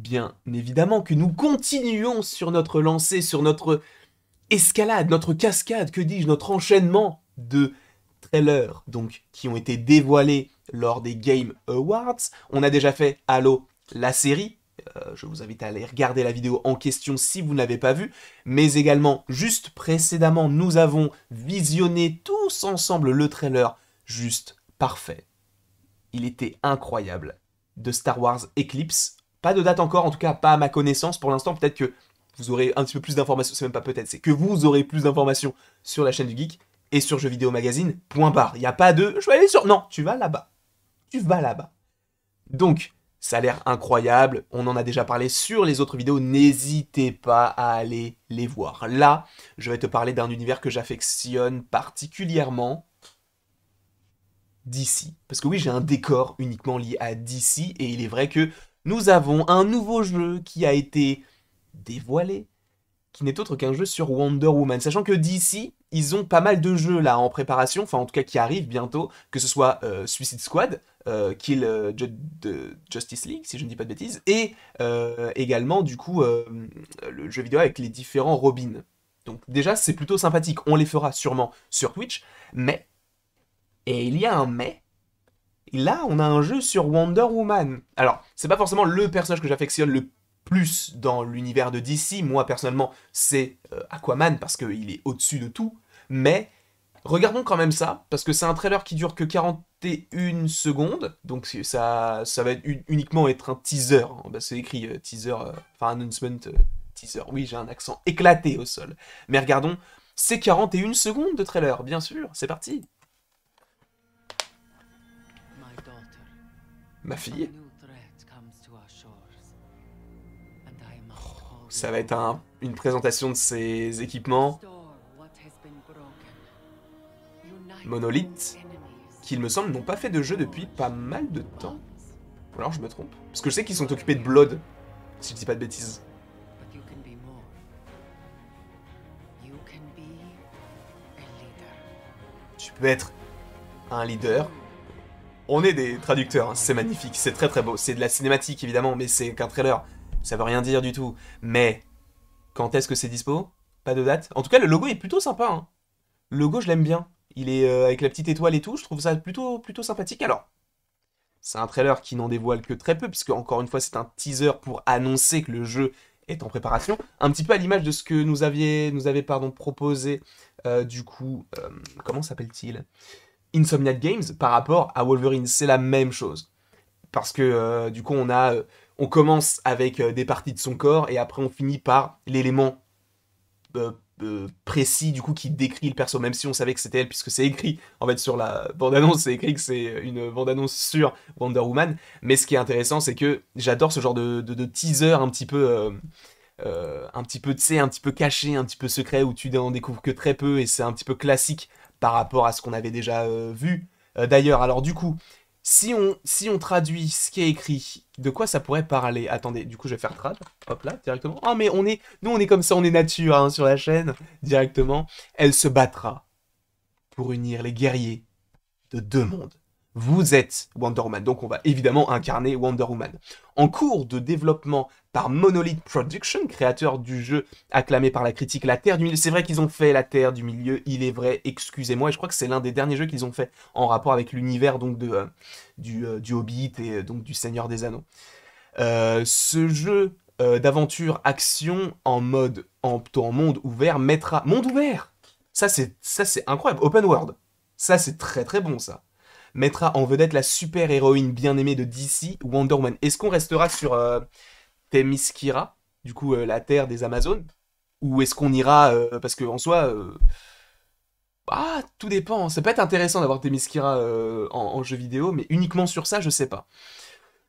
bien évidemment que nous continuons sur notre lancée, sur notre escalade, notre cascade, que dis-je, notre enchaînement de trailers donc, qui ont été dévoilés lors des Game Awards. On a déjà fait Halo, la série. Je vous invite à aller regarder la vidéo en question si vous ne l'avez pas vue. Mais également, juste précédemment, nous avons visionné tous ensemble le trailer juste parfait. Il était incroyable. De Star Wars Eclipse. Pas de date encore, en tout cas pas à ma connaissance pour l'instant. Peut-être que vous aurez un petit peu plus d'informations. C'est même pas peut-être, c'est que vous aurez plus d'informations sur la chaîne du Geek et sur Jeux Vidéo Magazine. Point barre. Il n'y a pas de... Je vais aller sur... Non, tu vas là-bas. Tu vas là-bas. Donc, ça a l'air incroyable. On en a déjà parlé sur les autres vidéos. N'hésitez pas à aller les voir. Là, je vais te parler d'un univers que j'affectionne particulièrement. DC. Parce que oui, j'ai un décor uniquement lié à DC, et il est vrai que nous avons un nouveau jeu qui a été dévoilé, qui n'est autre qu'un jeu sur Wonder Woman. Sachant que DC, ils ont pas mal de jeux là en préparation, enfin en tout cas qui arrivent bientôt, que ce soit Suicide Squad, Justice League, si je ne dis pas de bêtises, et également du coup le jeu vidéo avec les différents Robins. Donc déjà, c'est plutôt sympathique, on les fera sûrement sur Twitch, mais... Et il y a un mais. Là, on a un jeu sur Wonder Woman. Alors, c'est pas forcément le personnage que j'affectionne le plus dans l'univers de DC. Moi, personnellement, c'est Aquaman, parce qu'il est au-dessus de tout. Mais, regardons quand même ça, parce que c'est un trailer qui dure que 41 secondes. Donc, ça va uniquement être un teaser. Bah, c'est écrit teaser, enfin, announcement, teaser. Oui, j'ai un accent éclaté au sol. Mais regardons, c'est 41 secondes de trailer, bien sûr. C'est parti. Ma fille. Ça va être une présentation de ses équipements. Monolith, qui il me semble n'ont pas fait de jeu depuis pas mal de temps. Ou alors je me trompe. Parce que je sais qu'ils sont occupés de Blood, si je dis pas de bêtises. Tu peux être un leader. On est des traducteurs, hein. C'est magnifique, c'est très très beau. C'est de la cinématique évidemment, mais c'est qu'un trailer. Ça veut rien dire du tout. Mais, quand est-ce que c'est dispo? Pas de date. En tout cas, le logo est plutôt sympa. Hein. Le logo, je l'aime bien. Il est avec la petite étoile et tout, je trouve ça plutôt sympathique. Alors, c'est un trailer qui n'en dévoile que très peu, puisque encore une fois, c'est un teaser pour annoncer que le jeu est en préparation. Un petit peu à l'image de ce que nous avait proposé, du coup, comment s'appelle-t-il? Insomniac Games par rapport à Wolverine, c'est la même chose. Parce que du coup on commence avec des parties de son corps et après on finit par l'élément précis du coup qui décrit le perso, même si on savait que c'était elle puisque c'est écrit en fait sur la bande-annonce, c'est écrit que c'est une bande-annonce sur Wonder Woman. Mais ce qui est intéressant, c'est que j'adore ce genre de teaser un petit peu tu sais, un petit peu caché, un petit peu secret, où tu n'en découvres que très peu, et c'est un petit peu classique par rapport à ce qu'on avait déjà vu. D'ailleurs, alors du coup, si on traduit ce qui est écrit, de quoi ça pourrait parler? Attendez, du coup je vais faire trad, hop là, directement. Ah mais nous on est comme ça, on est nature hein, sur la chaîne, directement. Elle se battra pour unir les guerriers de deux mondes. Vous êtes Wonder Woman, donc on va évidemment incarner Wonder Woman. En cours de développement par Monolith Production, créateur du jeu acclamé par la critique La Terre du Milieu. C'est vrai qu'ils ont fait La Terre du Milieu, il est vrai, excusez-moi, et je crois que c'est l'un des derniers jeux qu'ils ont fait en rapport avec l'univers donc du Hobbit et donc du Seigneur des Anneaux. Ce jeu d'aventure action en monde ouvert mettra... Monde ouvert! Ça c'est incroyable, open world. Ça c'est très très bon ça. Mettra en vedette la super-héroïne bien-aimée de DC, Wonder Woman. Est-ce qu'on restera sur Themyscira, du coup la terre des Amazones, ou est-ce qu'on ira, parce qu'en soi, tout dépend, ça peut être intéressant d'avoir Themyscira en jeu vidéo, mais uniquement sur ça, je sais pas.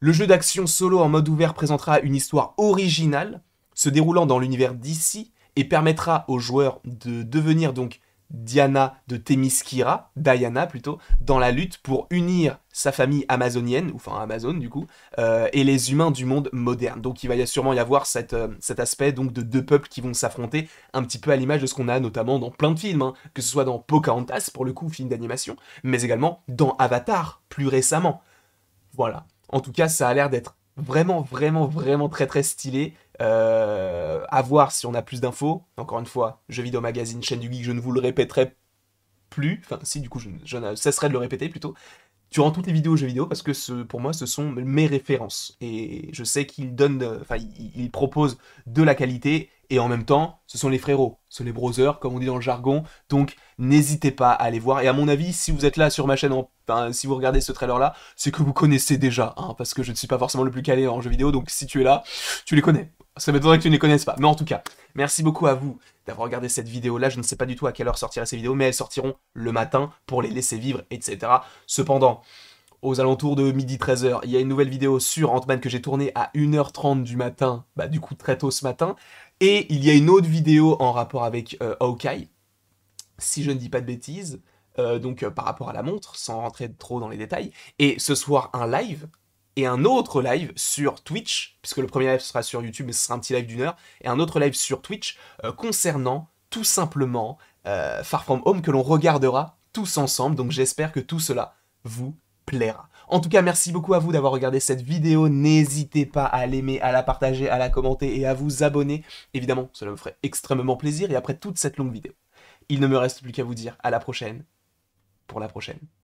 Le jeu d'action solo en mode ouvert présentera une histoire originale, se déroulant dans l'univers DC, et permettra aux joueurs de devenir donc Diana de Themyscira, Diana plutôt, dans la lutte pour unir sa famille amazonienne, enfin Amazon du coup, et les humains du monde moderne. Donc il va sûrement y avoir cet aspect donc de deux peuples qui vont s'affronter, un petit peu à l'image de ce qu'on a notamment dans plein de films, hein, que ce soit dans Pocahontas, pour le coup, film d'animation, mais également dans Avatar, plus récemment. Voilà. En tout cas, ça a l'air d'être Vraiment, vraiment, vraiment très très stylé. À voir si on a plus d'infos. Encore une fois, Jeux Vidéo Magazine, chaîne du geek, je ne vous le répéterai plus. Enfin, si, du coup, je ne cesserai de le répéter plutôt. Durant toutes les vidéos jeux vidéo, parce que pour moi, ce sont mes références. Et je sais qu'ils donnent, enfin, ils proposent de la qualité, et en même temps, ce sont les frérots, ce sont les brothers, comme on dit dans le jargon. Donc, n'hésitez pas à aller voir. Et à mon avis, si vous êtes là sur ma chaîne, enfin, si vous regardez ce trailer-là, c'est que vous connaissez déjà, hein, parce que je ne suis pas forcément le plus calé en jeux vidéo, donc si tu es là, tu les connais. Ça m'étonnerait que tu ne les connaisses pas. Mais en tout cas, merci beaucoup à vous d'avoir regardé cette vidéo-là. Je ne sais pas du tout à quelle heure sortiraient ces vidéos, mais elles sortiront le matin pour les laisser vivre, etc. Cependant, aux alentours de midi 13h, il y a une nouvelle vidéo sur Ant-Man que j'ai tournée à 1h30 du matin, bah du coup très tôt ce matin, et il y a une autre vidéo en rapport avec Hawkeye, si je ne dis pas de bêtises, donc par rapport à la montre, sans rentrer trop dans les détails, et ce soir un live, et un autre live sur Twitch, puisque le premier live sera sur YouTube, mais ce sera un petit live d'1 heure, et un autre live sur Twitch concernant tout simplement Far From Home que l'on regardera tous ensemble, donc j'espère que tout cela vous plaira. En tout cas, merci beaucoup à vous d'avoir regardé cette vidéo. N'hésitez pas à l'aimer, à la partager, à la commenter et à vous abonner. Évidemment, cela me ferait extrêmement plaisir. Et après toute cette longue vidéo, il ne me reste plus qu'à vous dire à la prochaine pour la prochaine.